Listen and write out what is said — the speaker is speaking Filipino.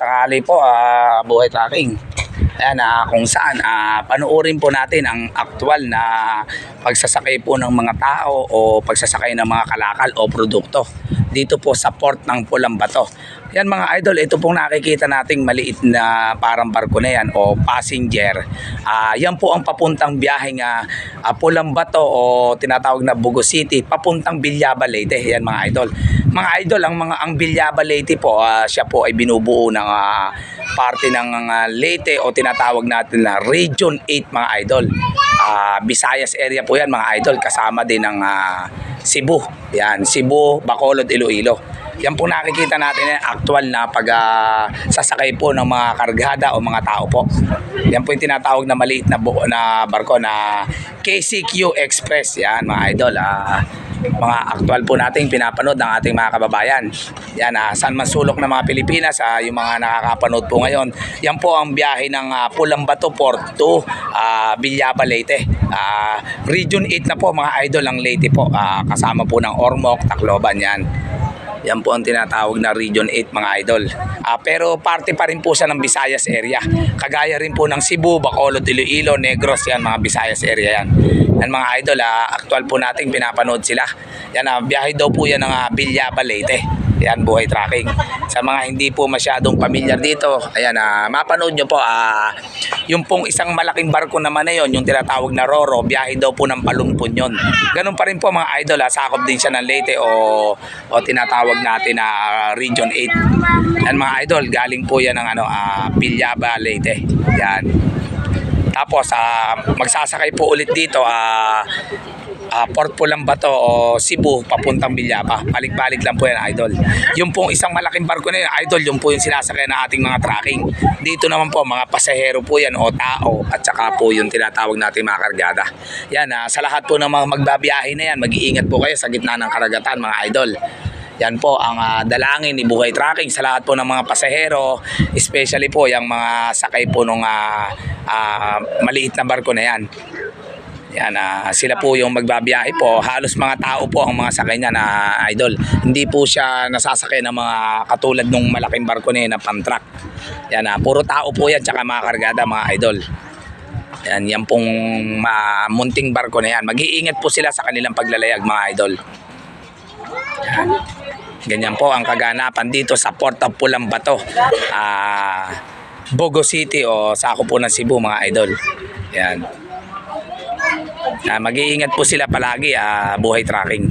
tanghali po, Buhay Tracking. Ayan, kung saan panuorin po natin ang aktual na pagsasakay po ng mga tao o pagsasakay ng mga kalakal o produkto dito po sa port ng Pulang Bato. Yan mga idol, ito pong nakikita nating maliit na parang barko na yan o passenger. Yan po ang papuntang biyaheng Pulang Bato o tinatawag na Bugo City papuntang Bilyaba, Leyte. Yan mga idol. Mga idol, ang Bilyaba, Leyte po, siya po ay binubuo ng parte ng Leyte o tinatawag natin na Region 8 mga idol. Visayas area po yan mga idol, kasama din ng Cebu. Yan, Cebu, Bacolod, Iloilo. Yan po nakikita natin actual na sasakay po ng mga kargada o mga tao po. Yan po yung tinatawag na maliit na barko na KCQ Express. Yan mga idol, mga aktual po nating pinapanood ng ating mga kababayan. Yan, saan man sulok ng mga Pilipinas, yung mga nakakapanood po ngayon. Yan po ang biyahe ng Pulang Bato Port to Bilyaba, Leyte. Region 8 na po mga idol ang Leyte po. Kasama po ng Ormoc, Tacloban yan. Yan po ang tinatawag na Region 8 mga idol. Pero parte pa rin po siya ng Visayas area. Kagaya rin po ng Cebu, Bacolod, Iloilo, Negros, yan mga Visayas area yan. Yan mga idol, aktual po nating pinapanood sila. Yan, biyahe daw po yan ng Bilyaba, Leyte. Yan, Buhay Tracking. Sa mga hindi po masyadong pamilyar dito, ayan, mapanood nyo po, yung pong isang malaking barko naman na yun, yung tinatawag na Roro, biyahe daw po ng Palumpon yun. Ganun pa rin po mga idol, sakop din siya ng Leyte o tinatawag natin na Region 8. Yan mga idol, galing po yan ng Bilyaba, Leyte. Yan. Tapos magsasakay po ulit dito Port Pulang Bato o Cebu papuntang Bilyaba. Balik-balik lang po yan idol. Yung pong isang malaking barko na yun idol, yung po yung sinasakay ng ating mga tracking. Dito naman po mga pasahero po yan o tao at saka po yung tinatawag natin mga kargada. Yan, sa lahat po ng mga magbabiyahe na yan, mag-iingat po kayo sa gitna ng karagatan mga idol. Yan po ang dalangin ni Buhay Tracking sa lahat po ng mga pasahero, especially po yung mga sakay po ng maliit na barko na yan. Yan, sila po yung magbabiyahe po. Halos mga tao po ang mga sakay niya na idol. Hindi po siya nasasakay ng mga katulad ng malaking barko na yun na pang-truck. Yan, puro tao po yan tsaka mga kargada mga idol. Yan, yan pong munting barko na yan. Mag-iingat po sila sa kanilang paglalayag mga idol. Yan. Ganyan po ang kaganapan dito sa Port of Pulang Bato, Bugo City o sako po ng Cebu mga idol. Yan. Mag-iingat po sila palagi, Buhay Tracking.